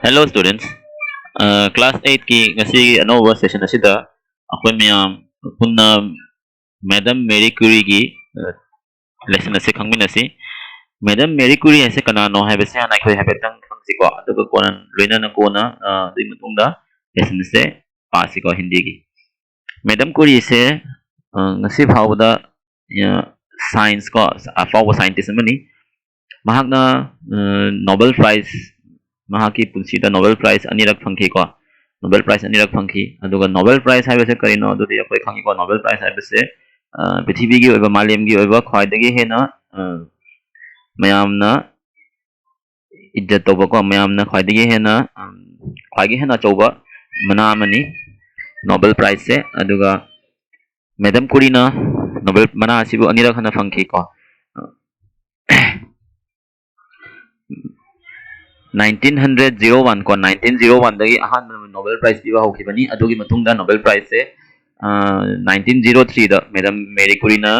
Hello students. Class 8 ki ngasi anova session asida akhon miyam punna Madam Marie Curie ki lesson ase khangmin ase. Madam Marie Curie ase kanano haibase ana khoi habetang khangsi ko aduga konan loina na kona dui matungda lesson ase pasi ko hindi ki. Madam Curie ase ngasi phawda science ko afawa scientist amani mahakna Nobel Prize mahaki punsida Nobel Prize anirak phangki ko Nobel Prize anirak phangki aduga Nobel Prize haibase karino adudi akoi khangi ko Nobel Prize haibase पृथ्वी की ओइबा मालेम की ओइबा ख्वाइदगी हेना मयामना इज्जत तौबा को मयामना ख्वाइदगी हेना चौबा मना money Nobel prize से अदुगा madam कुरी ना Nobel मना असिबु अनिरक हना फंकी को 1901 को 1901 दगी Ahaan Nobel prize पिबा होखिबनी अदुगी मतुंगदा Nobel prize से 1903 दा मैडम मेरी कुरी ना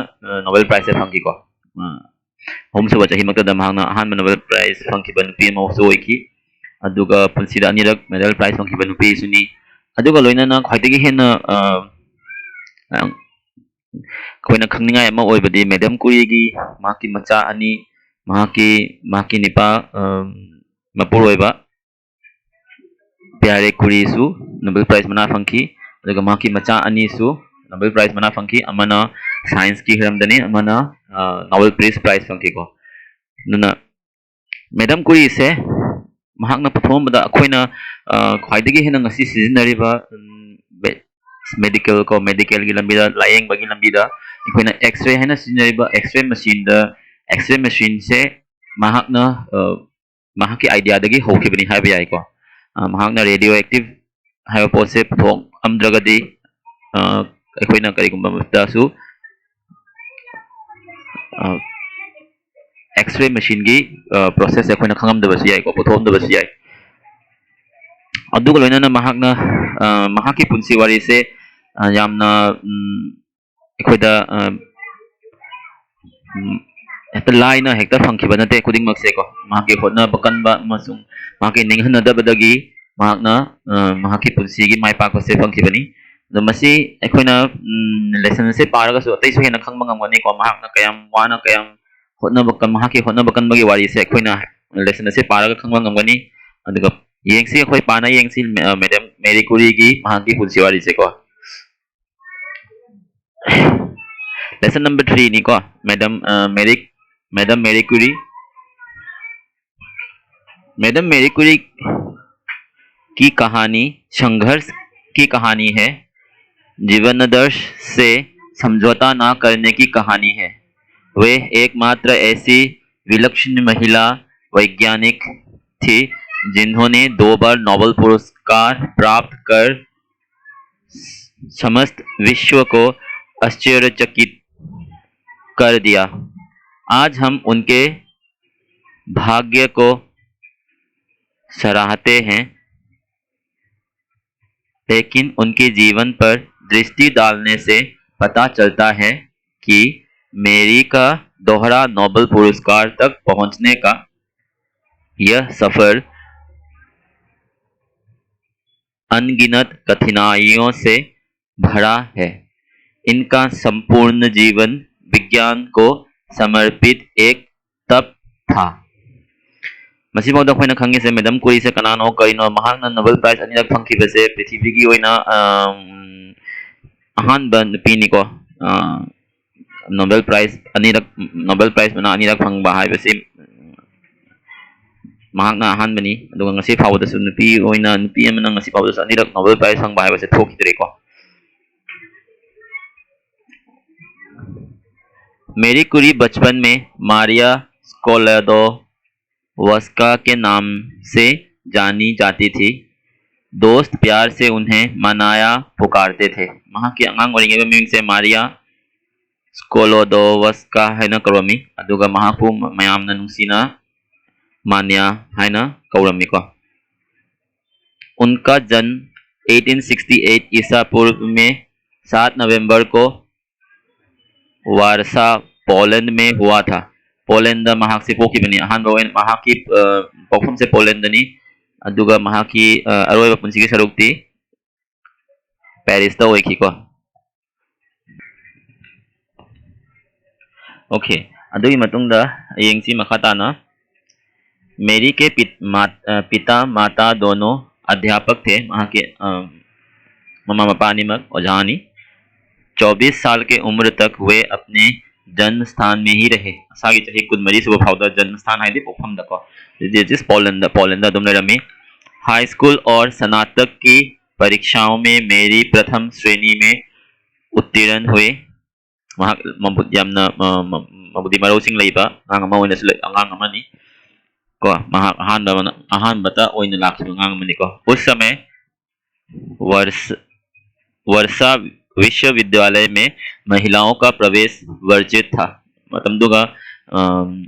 नोबेल प्राइज से फंकी को होम से बचा हिमक दा महाना अहान नोबेल प्राइज फंकी बन पी मौसो ओइकी अदुगा पुंसीदा अनिरक मेडल प्राइज फंकी बन पी सुनी अदुगा लोइना ना ख्वाइदगी हेना कोइना खंगनिंगाय अमा ओइबदी मैडम कुरी की माकी मचा अनि माकी निपा मपुरोइबा प्यारे कुरी सु नोबेल प्राइज मना फंकी अदुगा माकी मचा अनि सु नोबेल प्राइज मना फंकी अमना साइंस की हिरमदनी अमना नोबेल प्राइज फंकी को नुना मैडम कुरी से महाकना पथोमबदा अखोइना ख्वाइदगी हेना ngasi सिजनरिबा मेडिकल की लंबीदा लायेंग बगी लंबीदा अखोइना एक्सरे हेना सिजनरिबा एक्सरे मशीन से महाकना महाकी आइडिया दगी होखिबनी हाइबे याई को महाकना रेडियो एक्टिव हाइबा पोत से पथोम अमद्रगदी अखोइना करिगुम्बा मस्तासु एक्सरे मशीन की प्रोसेस अखोइना खंगमदबसी याई को पथोमदबसी याई अदुगा लोइना महाकना महाकी पुंसी वारी से यामना अखोइदा हेक्ता लाइना हेक्ता फंखिबा नते खुदिंग मक्से को महाकी होना बकनबा मसुंग महाकी निंगहनदबदगी महाकना महाकी पुंसी की माइ पाको से फंखिबनी मसी अखोइना लेसन से पारगा सु अतै सु हेना खंगबा ngamgani को महाकना कयम वाना कयम होना बकन महाकी होना बकन बगी वारी से अखोइना लेसन से पारगा खंगबा ngamgani अदुगा येंगसी अखोइ पाना येंगसी मैडम मेरी कुरी की महाकी पुंसी वारी से को लेसन नंबर 3 नी को मैडम मेरी कुरी की कहानी संघर्ष की कहानी है जीवनादर्श से समझौता ना करने की कहानी है वे एकमात्र ऐसी विलक्षण महिला वैज्ञानिक थी जिन्होंने 2 बार नोबेल पुरस्कार प्राप्त कर समस्त विश्व को आश्चर्यचकित कर दिया। आज हम उनके भाग्य को सराहते हैं, लेकिन उनके जीवन पर दृष्टि डालने से पता चलता है कि मेरी का दोहरा नोबेल पुरस्कार तक पहुंचने का यह सफर अनगिनत कठिनाइयों से भरा है। इनका संपूर्ण जीवन विज्ञान को समर्पित एक तप था। मसीमोद अखोइना खंगे से मैडम कुरी से कनानो करिनो महाकना नोबेल प्राइज अनिरक फंखिबसे पृथ्वी की ओइना अहानबा नुपीनी को नोबेल प्राइज मना अनिरक फंगबा हाइबसे महाकना अहानबनी अदुगा ngasi फावदसु नुपी ओइना नुपी अमना ngasi फावदसु अनिरक नोबेल प्राइज फंगबा हाइबसे थोखिदरे को मेरी कुरी बचपन में मारिया स्कोलादोवस्का के नाम से जानी जाती थी। दोस्त प्यार से उन्हें मनाया पुकारते थे। महा की अंगांग ओरिंगे मिंग से मारिया स्कोलादोवस्का है ना करोमी अदुगा महापु मयामना नुसीना मान्या है ना कौरमी को उनका जन्म 1868 ईसा पूर्व में 7 नवंबर को वारसा पोलैंड में हुआ था। पोलैंड महाक से पोकी बनी अहान रोइन महाकी पफुम से पोलैंड नी ꯑꯗꯨꯒ ꯃꯍꯥꯛꯀꯤ ꯑꯔꯣꯏꯕ ꯄꯨꯟꯁꯤꯒꯤ ꯁꯔꯨꯛꯇꯤ ꯄꯦꯔꯤꯁꯇ ꯑꯣꯏꯈꯤꯀꯣ ओके अदुगी मतुंगदा यंगसी मखा ताना मेरी के पिता माता दोनों अध्यापक थे वहाँ के ममा मपानीमक ओझानी 24 साल के उम्र तक वे अपने जन्म स्थान में ही रहे सागी चही कुद मरी सुबह फाउदा जन्म स्थान है पोखम दको जिस पोलैंड पोलैंड दुम रमी हाई स्कूल और स्नातक की परीक्षाओं में मेरी प्रथम श्रेणी में उत्तीर्ण हुए वहाँ मबुद यामना मबुदी मरोसिंग लेबा ngang ama oina sele angang amani को महाक अहान बता ओइन लाखी ngang amani को उस समय वर्ष वर्षा विश्वविद्यालय में महिलाओं का प्रवेश वर्जित था मतलब दुगा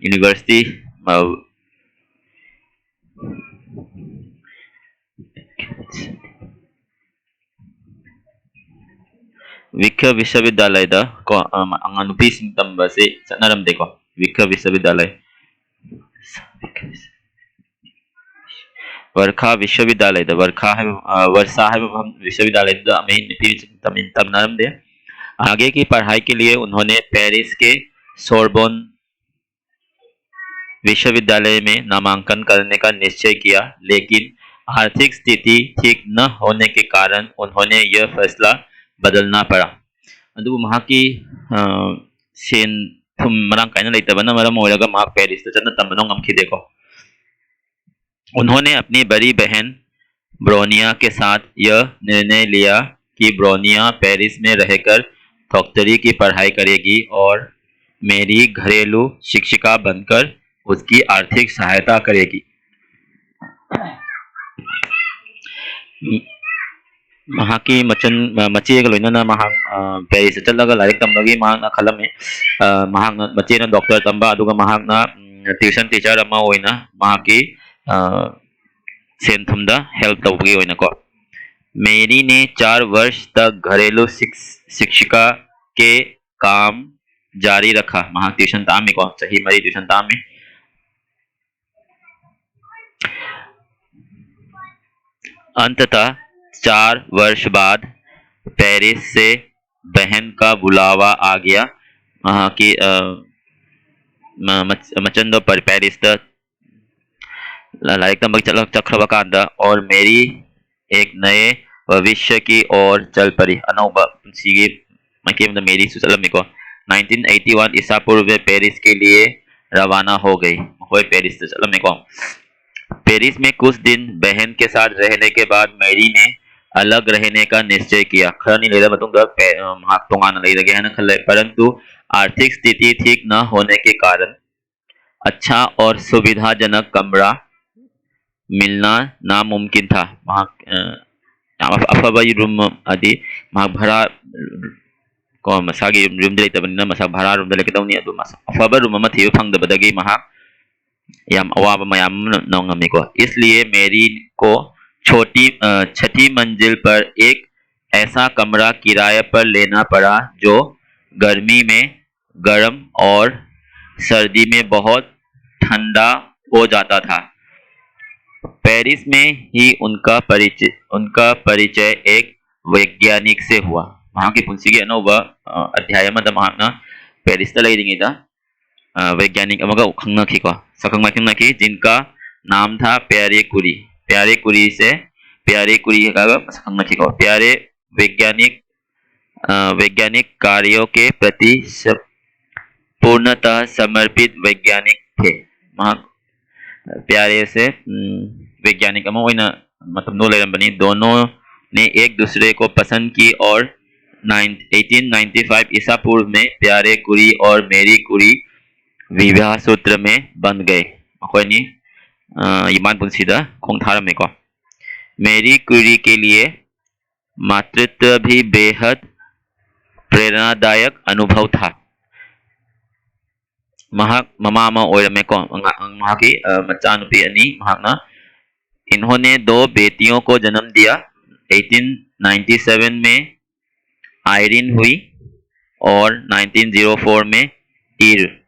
यूनिवर्सिटी विख्य विश्वविद्यालय दा को अंगानुपी सिंतम से चनरम देखो विख्य विश्वविद्यालय वर्षा विश्वविद्यालय दा वर्षा है वर्षा है विश्वविद्यालय दा में निपी तमिन तम नरम दे आगे की पढ़ाई के लिए उन्होंने पेरिस के सोरबोन विश्वविद्यालय में नामांकन करने का निश्चय किया लेकिन आर्थिक स्थिति ठीक न होने के कारण उन्होंने यह फैसला बदलना पड़ा अदुबु महाकी सेन थुम मरंग कायना लेतबना मरम ओरगा महाक पेरिस चन तमनो ngमखिदेको उन्होंने अपनी बड़ी बहन ब्रोनिया के साथ यह निर्णय लिया कि ब्रोनिया पेरिस में रहकर डॉक्टरी की पढ़ाई करेगी और मेरी घरेलू शिक्षिका बनकर उसकी आर्थिक सहायता करेगी महाकी मचन मचे लोइना महा पेरिस चलगा लाइक तमबगी महाना खलमे महाना मचेना डॉक्टर तंबा अदुगा महाना ट्यूशन टीचर अमा ओइना महाकी सेंथुमदा हेल्प तौबगी ओइना को मेरी ने 4 वर्ष तक घरेलू शिक्षिका के काम जारी रखा महा ट्यूशन ताम को सही मरी ट्यूशन ताम में अंततः 4 वर्ष बाद पेरिस से बहन का बुलावा आ गया वहाँ की मचंदो पर पेरिस लाइक तंबक चलक चक्रवकांदा और मेरी एक नए भविष्य की ओर चल पड़ी अनौबा पुंसीगी मकेम मेरी सुसलम को 1981 ईसा पूर्व में पेरिस के लिए रवाना हो गई होय पेरिस चलम को पेरिस में कुछ दिन बहन के साथ रहने के बाद मैरी ने अलग रहने का निश्चय किया खरनी लेदा मतुंग महाक तोंगाना लेदगे हन खले परंतु आर्थिक स्थिति ठीक न होने के कारण अच्छा और सुविधाजनक कमरा मिलना नामुमकिन था अफबा रूम आदि भाड़ा को मसागी रूम दे तबनिना मसा भाड़ा रूम दे लेकदौनी अदु मसा अफबा रूम अमा थियो फंगदबदगी महा याम अवाब मयाम नौंगमी को इसलिए मेरी को छठी मंजिल पर एक ऐसा कमरा किराए पर लेना पड़ा जो गर्मी में गर्म और सर्दी में बहुत ठंडा हो जाता था पेरिस में ही उनका परिचय एक वैज्ञानिक से हुआ वहाँ की पुंसिगे अनौबा अध्याय मद महाना पेरिस ता लेदिंगिदा वैज्ञानिक अमगा खंगनखिको सकंगमखिनखि जिनका नाम था प्यारे कुरी से प्यारे कुरी का सकंगनखिको प्यारे वैज्ञानिक कार्यों के प्रति पूर्णतः समर्पित वैज्ञानिक थे प्यारे से वैज्ञानिक मतलब नो लेरंबनी दोनों ने एक दूसरे को पसंद की और 1895 ईसा पूर्व में प्यारे कुरी और मेरी कुरी विवाह सूत्र में बंध गए मखोनी इमान पुंसीदा खोंगथार में को मेरी कुरी के लिए मातृत्व भी बेहद प्रेरणादायक अनुभव था महाक ममामा ओरमे को महाकी मचानुपी अनी महाकना इन्होंने 2 बेटियों को जन्म दिया 1897 में आयरिन हुई और 1904 में ईर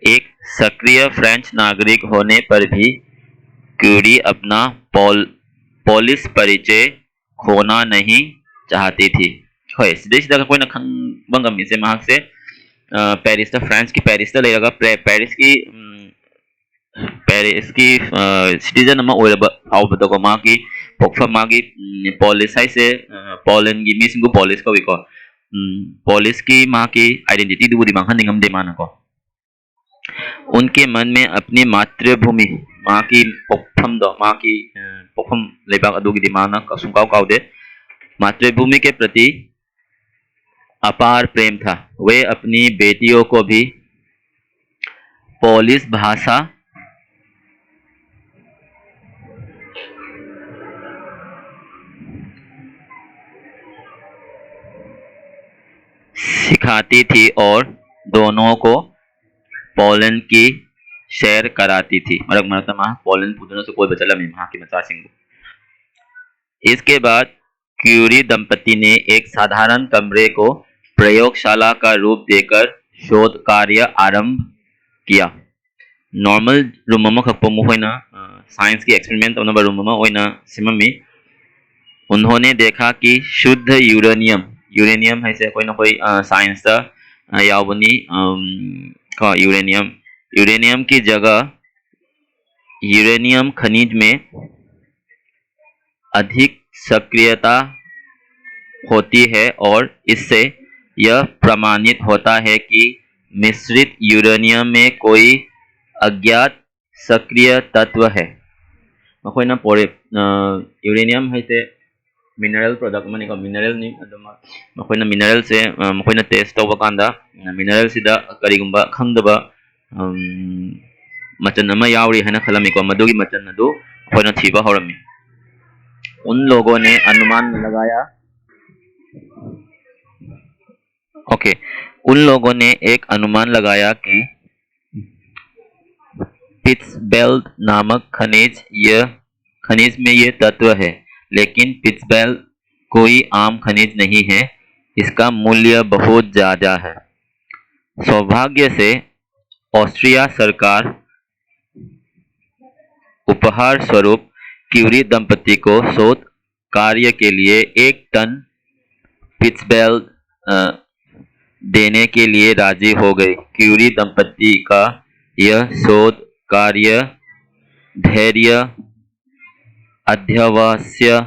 एक सक्रिय फ्रेंच नागरिक होने पर भी क्यूरी अपना पोलिस परिचय खोना नहीं चाहती थी। होय सिदा कोई ना खंबंगम इसे महाक से पेरिस फ्रांस की पेरिस लेगा पेरिस की सिटीजन फाउबदको मागी पोक्फा मागी पोलिस है से पोलैंड की मिसिंग पोलिस को विको पोलिस की माँ की आइडेंटिटी दुबुदी मांगन निगम दे माना को उनके मन में अपनी मातृभूमि माँ की पोखम दो माँ की पोखम लेबाग अदुगी दिमाना कसुंकाव काउदे मातृभूमि के प्रति अपार प्रेम था। वे अपनी बेटियों को भी पोलिस भाषा सिखाती थी और दोनों को पोलैंड की शेयर कराती थी। मरक मरतमा पोलैंड पुदनो से कोई बचला में की मचा सिंह। इसके बाद क्यूरी दंपति ने एक साधारण कमरे को प्रयोगशाला का रूप देकर शोध कार्य आरंभ किया। नॉर्मल रूम में खपमुना साइंस की एक्सपेरिमेंट होना रूम में सिममी उन्होंने देखा कि शुद्ध यूरेनियम है से कोई ना कोई साइंस यावनी यूरेनियम की जगह यूरेनियम खनिज में अधिक सक्रियता होती है और इससे यह प्रमाणित होता है कि मिश्रित यूरेनियम में कोई अज्ञात सक्रिय तत्व है। मखोइना पोरे यूरेनियम है से मिनरल प्रोडक्ट मनी को मिनरल नहीं मखोइना मिनरल से मखोइना टेस्ट तौबा कांदा मिनरल सिदा करिगुंबा खंगदबा मचन अमा यावरी हैना खलमी को मदुगी मचन अदु मखोइना थीबा हौरमी। उन लोगों ने अनुमान लगाया उन लोगों ने एक अनुमान लगाया कि पिट्सबेल्ट नामक खनिज में यह तत्व है, लेकिन पिट्सबेल्ट कोई आम खनिज नहीं है, इसका मूल्य बहुत ज्यादा है। सौभाग्य से ऑस्ट्रिया सरकार उपहार स्वरूप क्यूरी दंपति को शोध कार्य के लिए 1 टन पिट्सबेल्ट देने के लिए राजी हो गई। क्यूरी दंपति का यह शोध कार्य धैर्य, अध्यवसाय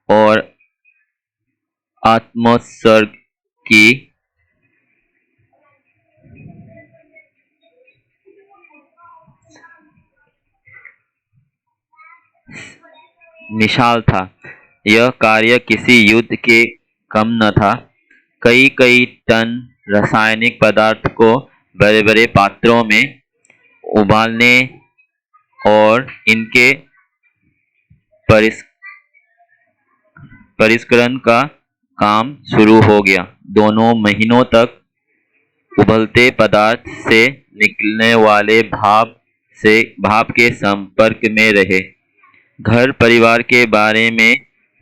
और आत्मोत्सर्ग की मिसाल था। यह कार्य किसी युद्ध के कम न था। कई टन रासायनिक पदार्थ को बड़े बड़े पात्रों में उबालने और इनके परिष्करण का काम शुरू हो गया। दोनों महीनों तक उबलते पदार्थ से निकलने वाले भाप के संपर्क में रहे। घर परिवार के बारे में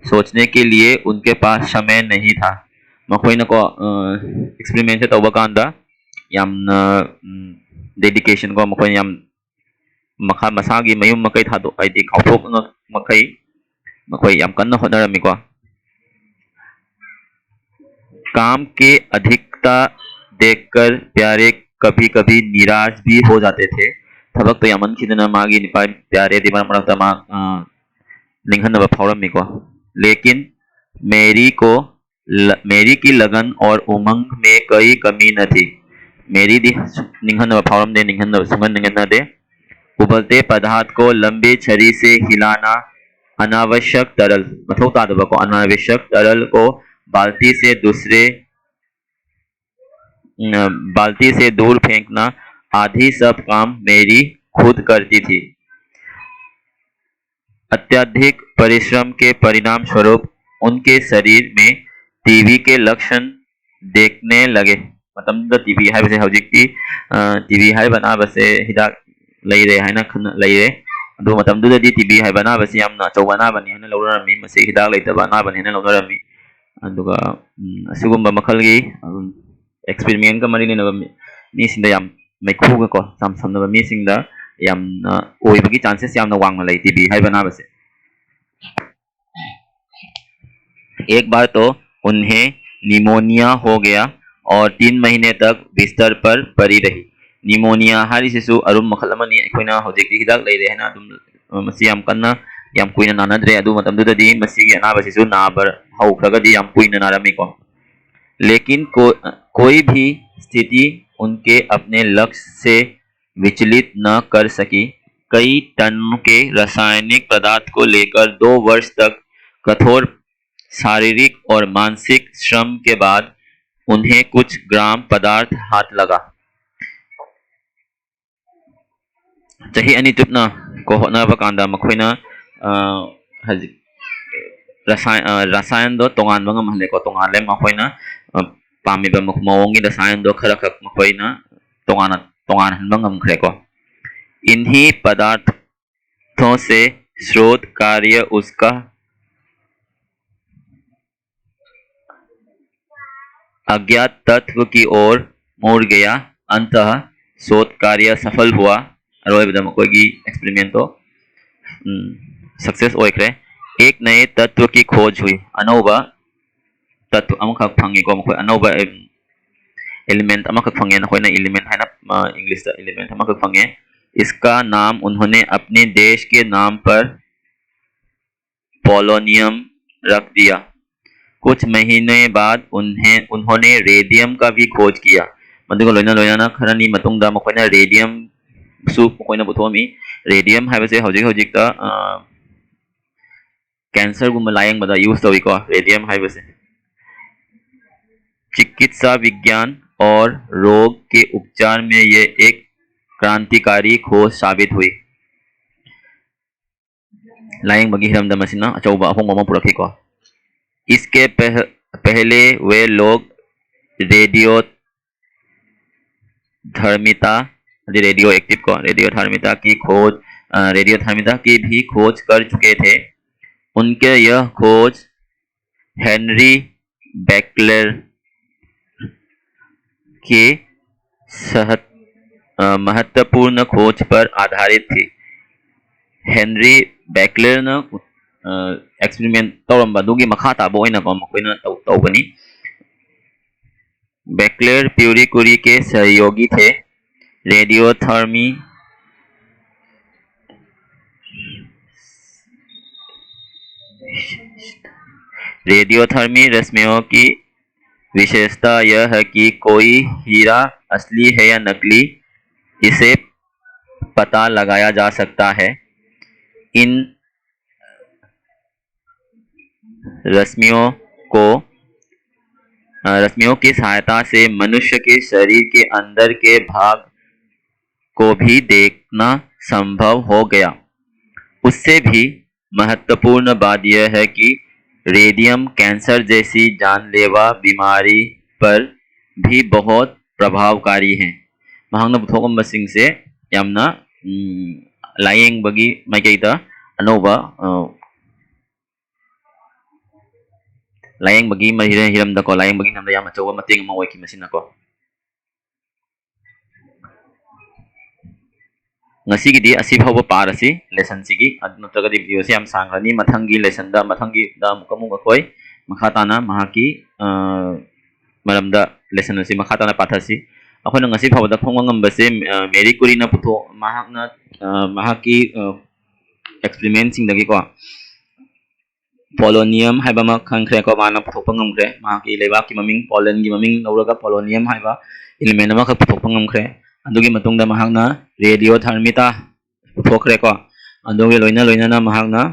सोचने के लिए उनके पास समय नहीं था। मखोइना को एक्सपेरिमेंट से तौबा कांदा यामना डेडिकेशन को मखोइना याम मखा मसागी मयुम मकई था तो आईडी खाउथोक न मखई मखोइ याम कन्न होनरमी को काम के अधिकता देखकर प्यारे कभी कभी निराश भी हो जाते थे। थबक तो यामन खिदना मागी निपाय प्यारे दिमाग मरता मा निंघन फाउरमी को, लेकिन मेरी की लगन और उमंग में कोई कमी न थी। मेरी दी निंघन फाउरम दे निंघन सुगन निंघन दे उबलते पदार्थ को लंबी छरी से हिलाना, अनावश्यक तरल अनावश्यक तरल को बाल्टी से दूर फेंकना आदि सब काम मेरी खुद करती थी। अत्यधिक परिश्रम के परिणाम स्वरूप उनके शरीर में टीबी के लक्षण देखने लगे। मतलब टीबी है वैसे हौजिकी टीबी है बना बसे हिदाक लई रहे है ना लई रहे दो मतलब दूध दी टीबी है बना बसे यामना चौबना बनी है ना लौरमी मसे हिदाक लेते बना बनी है ना लौरमी अदुगा असुगुम्बा मखलगी एक्सपेरिमेंट का मरी ने नी सिंदा याम मैखुग को सम समनब मीसिंगदा यामना ओइबगी चांसेस यामना वांगना लई टीबी हाइबा नाबसे एक बार तो उन्हें निमोनिया हो गया और 3 महीने तक बिस्तर पर पड़ी रही निमोनिया हारिसिसु अरुम मखल अमनी अखोइना हौजिकि हिदाक लैरे हैना अदुम मसी याम कन्ना याम कुइना नानद्रे अदु मतमदुददी मसीगी अनाबसिसु नाबर हौखरगदी याम कुइना नारमिको लेकिन कोई भी स्थिति उनके अपने लक्ष्य से विचलित न कर सकी कई टन के रासायनिक पदार्थ को लेकर 2 वर्ष तक कठोर शारीरिक और मानसिक श्रम के बाद उन्हें कुछ ग्राम पदार्थ हाथ लगा चाही अनि तुपना को होनबा कांदा मखोइना रसायन दो तोंगान बंगम हले को तोंगाले मखोइना पामिबा मखमोंगी रसायन दो खरा खक मखोइना तोंगान हनबंगम खरे को इन्हीं पदार्थों से स्रोत कार्य उसका अज्ञात तत्व की ओर मोड़ गया अंततः शोध कार्य सफल हुआ अरोबदमकोगी एक्सपेरिमेंटो सक्सेस ओइक्रे एक नए तत्व की खोज हुई अनोबा तत्व अमखक फंगे को मखोय अनोबा एलिमेंट अमखक फंगे न कोइना एलिमेंट है ना इंग्लिश दा एलिमेंट अमखक फंगे इसका नाम उन्होंने अपने देश के नाम पर पोलोनियम रख दिया कुछ महीने बाद उन्होंने रेडियम का भी खोज किया मधुको लोइना लोइना खरनी मतुंगदा मखोइना रेडियम सु मखोइना पुथोमी रेडियम हाइबसे हौजिक हौजिकता कैंसर गुम लायंग बदा यूज तविको रेडियम हाइबसे चिकित्सा विज्ञान और रोग के उपचार में ये एक क्रांतिकारी खोज साबित हुई लायंग बगी हिरमदा मसिना अचौबा अहोंग मम पुरखिको इसके पहले वे लोग रेडियो धर्मिता रेडियो एक्टिव को रेडियो धर्मिता की भी खोज कर चुके थे उनके यह खोज हेनरी बेकलर के महत्वपूर्ण खोज पर आधारित थी हेनरी बेकलर ने एक्सपेरिमेंट तौरंबा दुगी मखा ताबो ओइना को मखोइना तौबनी बेकलर प्यूरी कुरी के सहयोगी थे रेडियोथर्मी रश्मियों की विशेषता यह है कि कोई हीरा असली है या नकली इसे पता लगाया जा सकता है इन रश्मियों की सहायता से मनुष्य के शरीर के अंदर के भाग को भी देखना संभव हो गया उससे भी महत्वपूर्ण बात यह है कि रेडियम कैंसर जैसी जानलेवा बीमारी पर भी बहुत प्रभावकारी है महांगना पुथोकम बसिंग से यामना लायंग बगी माइकेदा अनोबा लायंग बगी हिरम दको लायंग बगी नमदा याम अचौबा मतेंग म ओइकी मसिना को ngasi asi phawba parasi lesson sigi adnutraga di video se am sangrani mathangi lesson da mathangi da mukamu gakoi makhatana mahaki maramda lesson asi makhatana pathasi akhona ngasi phawda khongangam base Marie Curie na putho mahakna mahaki experiment sing dagi ko polonium haiba ma khangkhre ko mana puthopangam khre mahaki leba ki maming pollen gi maming nauraga polonium haiba element ma kha puthopangam khre अदुगी मतुंगदा महागना radio धर्मिता पुथोखरे को अदुगी लोइना ना महागना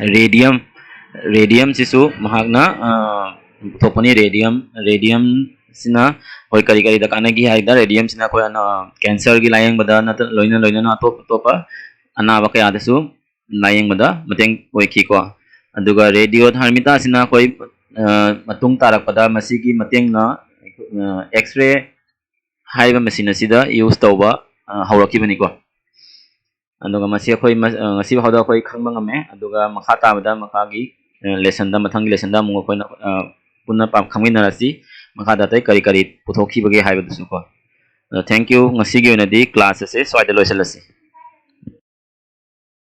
रेडियम सिसु महागना पुथोपनी रेडियम सिना होय करी दकाने की हाइदा रेडियम सिना कोय कैंसर की लायंग बदा न लोइना ना तोपा अनाबा के आदसु लायंग बदा मतेंग ओइखी को अदुगा रेडियो धर्मिता सिना कोय मतुंग तारकपदा मसी की मतेंग ना एक्सरे हाइबा मशीन असिदा यूज तौबा हौरखिबनिको अदुगा मसी अखोय ngasi hawda अखोय खंगबा ngame अदुगा मखा ताबदा मखागी लेसन दा मथंगी लेसन दा मुंग अखोयना पुनः पाम खंगिनरासि मखा दातै करी पुथोखिबगे हाइबदसु को Thank you. Ngasi gi unadi class ase swaida loisalasi.